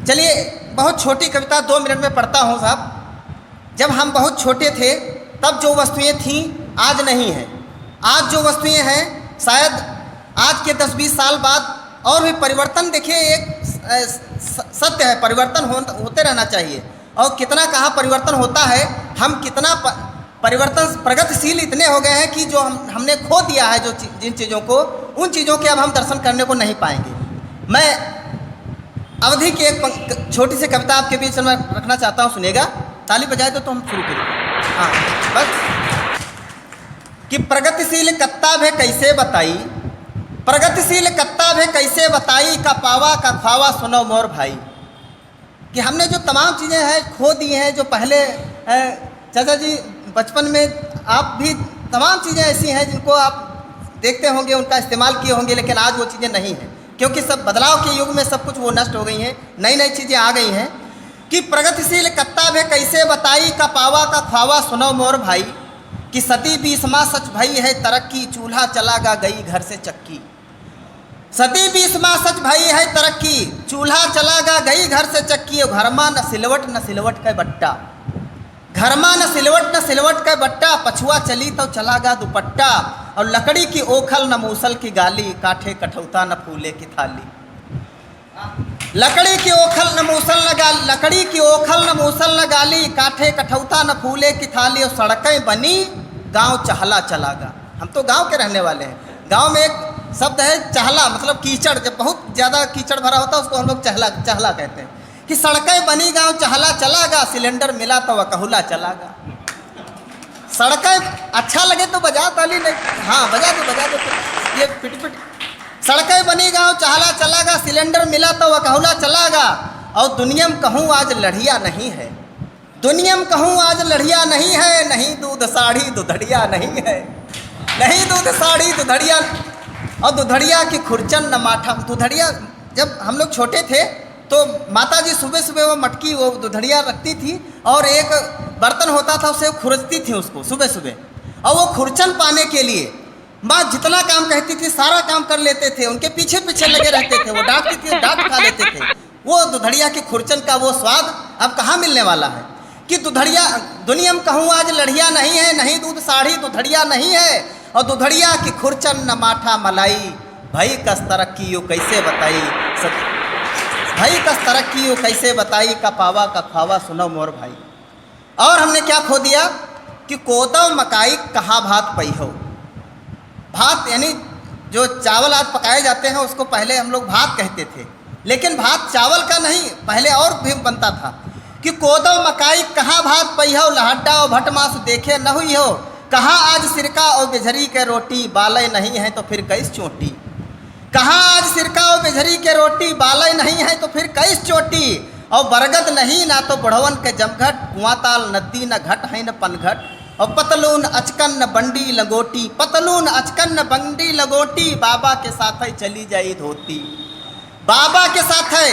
चलिए बहुत छोटी कविता 2 मिनट में पढ़ता हूँ साहब। जब हम बहुत छोटे थे तब जो वस्तुएं थीं आज नहीं हैं। आज जो वस्तुएं हैं शायद आज के 10-20 साल बाद और भी परिवर्तन, देखिए एक सत्य है, परिवर्तन होते रहना चाहिए। और कितना कहाँ परिवर्तन होता है, हम कितना परिवर्तन प्रगतिशील इतने हो गए हैं कि जो हमने खो दिया है, जो जिन चीज़ों को, उन चीज़ों के अब हम दर्शन करने को नहीं पाएंगे। मैं अवधि की एक छोटी सी कविता आपके बीच में रखना चाहता हूँ, सुनिएगा। ताली बजाए तो हम शुरू करें। हाँ बस। कि प्रगतिशील कत्ता भे कैसे बताई, प्रगतिशील कत्ता भे कैसे बताई, का पावा का ख्वावा सुनो मोर भाई। कि हमने जो तमाम चीज़ें हैं खो दी हैं, जो पहले चाचा जी बचपन में आप भी तमाम चीज़ें ऐसी हैं जिनको आप देखते होंगे, उनका इस्तेमाल किए होंगे, लेकिन आज वो चीज़ें नहीं हैं क्योंकि सब बदलाव के युग में सब कुछ वो नष्ट हो गई हैं, नई नई चीज़ें आ गई हैं। कि प्रगतिशील कत्ता भे कैसे बताई, का पावा का ख्वावा सुनो मोर भाई। कि सती 20वां सच भई है तरक्की, चूल्हा चलागा गई घर से चक्की। सती 20वां सच भई है तरक्की, चूल्हा चलागा गई घर से चक्की। घरमा न सिलवट का बट्टा, घरमा न सिलवट का बट्टा, पछुआ चली तो चलागा दुपट्टा। और लकड़ी की ओखल न मूसल की गाली, काठे कठौता न फूले की थाली। लकड़ी की ओखल न मूसल न गाली, लकड़ी की ओखल न मूसल न गाली, काठे कठौता न फूले की थाली। और सड़कें बनी गांव चहला चलागा। हम तो गांव के रहने वाले हैं। गांव में एक शब्द है चहला, मतलब कीचड़, जब बहुत ज़्यादा कीचड़ भरा होता है उसको हम लोग चहला कहते हैं। कि सड़कें बनी गांव चहला चलागा, सिलेंडर मिला तो वकहुला चलागा। सड़कें अच्छा लगे तो बजा ताली, नहीं हाँ बजा दो ये पिट। सड़कें बनी गांव चहला चलागा, सिलेंडर मिला तो वकहुला चलागा। और दुनिया में कहूँ आज लड़िया नहीं है, दुनिया में कहूँ आज लड़िया नहीं है। नहीं दूध साड़ी दुधड़िया नहीं है, नहीं दूध साड़ी दुधड़िया। और दुधड़िया की खुरचन न माठा। दुधड़िया जब हम लोग छोटे थे तो माता जी सुबह सुबह वो मटकी, वो दुधड़िया रखती थी और एक बर्तन होता था उससे खुरचती थी उसको सुबह सुबह। और वो खुरचन पाने के लिए माँ जितना काम कहती थी सारा काम कर लेते थे, उनके पीछे पीछे लगे रहते थे। वो डांटती थी, डांट खा लेते थे। वो दुधड़िया की खुरचन का वो स्वाद अब कहाँ मिलने वाला है। कि दुधड़िया दुनिया में कहूँ आज लड़िया नहीं है, नहीं दूध साड़ी दुधड़िया नहीं है। और दुधड़िया की खुरचन न माठा मलाई, भाई कस तरक्की यो कैसे बताई, भाई कस तरक्की यो कैसे बताई, का पावा का ख्वावा सुनो मोर भाई। और हमने क्या खो दिया कि कोदव मकाई कहाँ भात पई हो। भात यानी जो चावल आज पकाए जाते हैं उसको पहले हम लोग भात कहते थे, लेकिन भात चावल का नहीं, पहले और भी बनता था। कि कोदव मकाई कहाँ भात पई हो, लहड्डा और भट मांस देखे न हुई हो। कहाँ आज सिरका और बेझरी के रोटी, बालय नहीं है तो फिर कैस चोटी। कहाँ आज सिरका और बेझरी के रोटी, बालय नहीं है तो फिर कैस चोटी। और बरगद नहीं ना तो बुढ़वन के जमघट, कुआं ताल नदी न घट है न पनघट। और पतलून अचकन न बंडी लगोटी, पतलून अचकन न बंडी लगोटी। बाबा के साथ है चली जाई धोती, बाबा के साथ है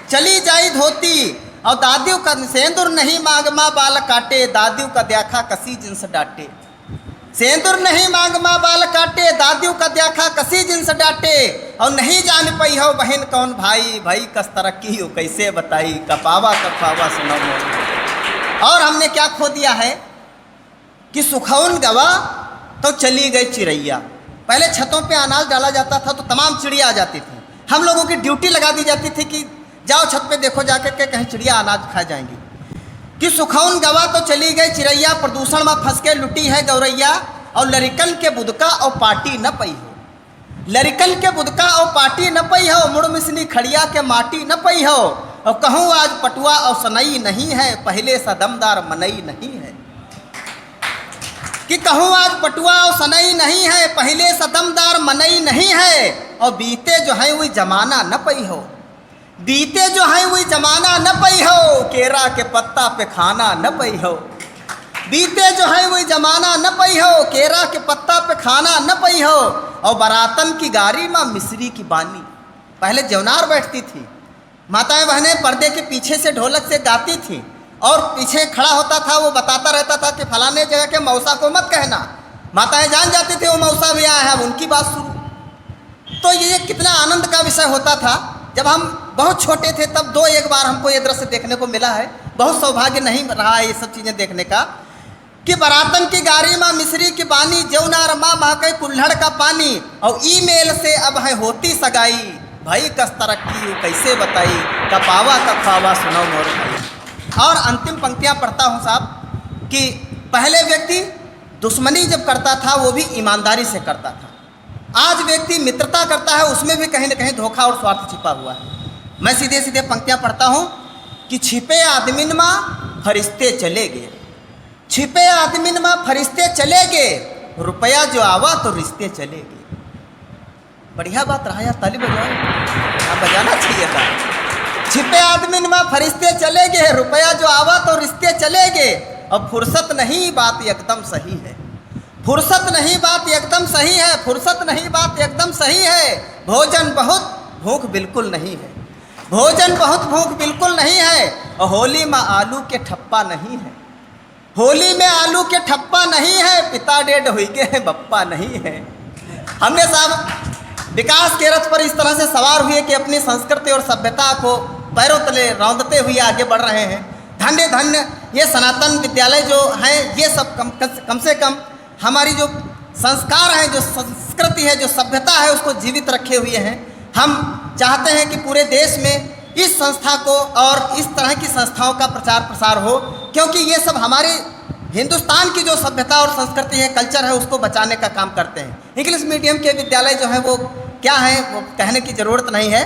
चली जाई धोती। और दादियों का सेंदूर नहीं मांगमा बाल काटे, दादियों का द्याखा कसी जिनस डांटे। सेंदूर नहीं मांगमा बाल काटे, दादियों का द्याखा कसी जिनस डांटे। और नहीं जान पई हो बहन कौन भाई, भाई कस तरक्की हो कैसे बताई, कपावा कपावा सुनो मोर। और हमने क्या खो दिया है कि सुखौन गवा तो चली गई चिड़ैया। पहले छतों पे अनाज डाला जाता था तो तमाम चिड़िया आ जाती थी। हम लोगों की ड्यूटी लगा दी जाती थी कि जाओ छत पे देखो जाकर के कहीं चिड़िया अनाज खा जाएंगी। कि सुखौन गवा तो चली गई चिड़ैया, प्रदूषण में फंस के लुटी है गौरैया। और लरिकन के बुदका और पार्टी न पई हो, लरिकन के बुदका और पार्टी न पई हो। मुड़ मिसनी खड़िया के माटी न पई हो। और कहूँ आज पटुआ और सनई नहीं है, पहले सा दमदार मनई नहीं है। कि कहूँ आज पटुआ और सनई नहीं है, पहले सा दमदार मनई नहीं है। और बीते जो है वही जमाना न पई हो, बीते जो है वही जमाना न पई हो। केरा के पत्ता पे खाना न पई हो, बीते जो है वही जमाना न पई हो। केरा के पत्ता पे खाना न पई हो। और बरातन की गारी माँ मिस्री की बानी, पहले जवनार बैठती थी, माताएं बहनें पर्दे के पीछे से ढोलक से गाती थी। और पीछे खड़ा होता था, वो बताता रहता था कि फलाने जगह के मौसा को मत कहना। माताएं जान जाती थी वो मौसा भी आया है, अब उनकी बात शुरू। तो ये कितना आनंद का विषय होता था जब हम बहुत छोटे थे तब दो एक बार हमको ये दृश्य देखने को मिला है, बहुत सौभाग्य नहीं रहा है ये सब चीज़ें देखने का, कि बरातन की गाड़ी माँ मिश्री की बानी, जौना रमा महके कुल्हड़ का पानी, और ईमेल से अब है होती सगाई, भाई कस तरक्की वो कैसे बताई, कपावा कपावा सुनो मोर भाई। और अंतिम पंक्तियाँ पढ़ता हूँ साहब कि पहले व्यक्ति दुश्मनी जब करता था वो भी ईमानदारी से करता था, आज व्यक्ति मित्रता करता है उसमें भी कहीं न कहीं धोखा और स्वार्थ छिपा हुआ है। मैं सीधे सीधे पंक्तियाँ पढ़ता हूँ कि छिपे आदमिन माँ फरिश्ते चले गए, छिपे आदमिन माँ फरिश्ते चले गए, रुपया जो आवा तो रिश्ते चले गए। बढ़िया बात रहा यार, ताली बजाओ, आप बजाना चाहिए था। छिपे आदमिन माँ फरिश्ते चले गए, रुपया जो आवा तो रिश्ते चले गए, और फुर्सत नहीं बात एकदम सही है, फुर्सत नहीं बात एकदम सही है, फुर्सत नहीं बात एकदम सही है, भोजन बहुत भूख बिल्कुल नहीं है, भोजन बहुत भूख बिल्कुल नहीं है, और होली में आलू के ठप्पा नहीं है, होली में आलू के ठप्पा नहीं है, पिता डेढ़ हुई के हैं बप्पा नहीं है। हमने साहब विकास के रथ पर इस तरह से सवार हुए कि अपनी संस्कृति और सभ्यता को पैरों तले रौंदते हुए आगे बढ़ रहे हैं। धन्य धन्य ये सनातन विद्यालय जो हैं, ये सब कम से कम हमारी जो संस्कार हैं, जो संस्कृति है, जो सभ्यता है, उसको जीवित रखे हुए हैं। हम चाहते हैं कि पूरे देश में इस संस्था को और इस तरह की संस्थाओं का प्रचार प्रसार हो, क्योंकि ये सब हमारे हिंदुस्तान की जो सभ्यता और संस्कृति है, कल्चर है, उसको बचाने का काम करते हैं। इंग्लिश मीडियम के विद्यालय जो है वो क्या है, वो कहने की ज़रूरत नहीं है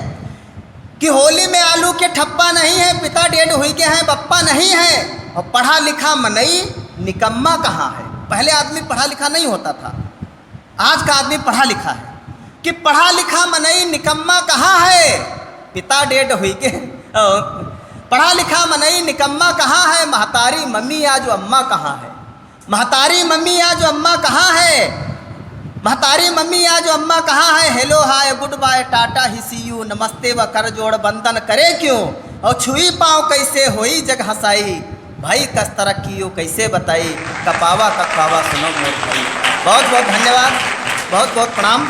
कि होली में आलू के ठप्पा नहीं है, पिता डेढ़ हुई के हैं बप्पा नहीं है, और पढ़ा लिखा मनई निकम्मा कहाँ है। पहले आदमी पढ़ा लिखा नहीं होता था, आज का आदमी पढ़ा लिखा है, कि पढ़ा लिखा मनई निकम्मा कहाँ है, पिता डेढ़ हुई के, पढ़ा लिखा मनई निकम्मा कहाँ है, महतारी मम्मी या जो अम्मा कहाँ है, महतारी मम्मी या जो अम्मा कहाँ है, महतारी मम्मी या जो अम्मा कहाँ है, hello hi good bye tata ही सी यू, नमस्ते व कर जोड़ बंदन करे क्यों, और छुई पाँव कैसे होई जग हंसाई, भाई कस तरक्की हो कैसे बताई, कपावा कपावा सुनो मोर भाई। बहुत बहुत धन्यवाद, बहुत बहुत प्रणाम।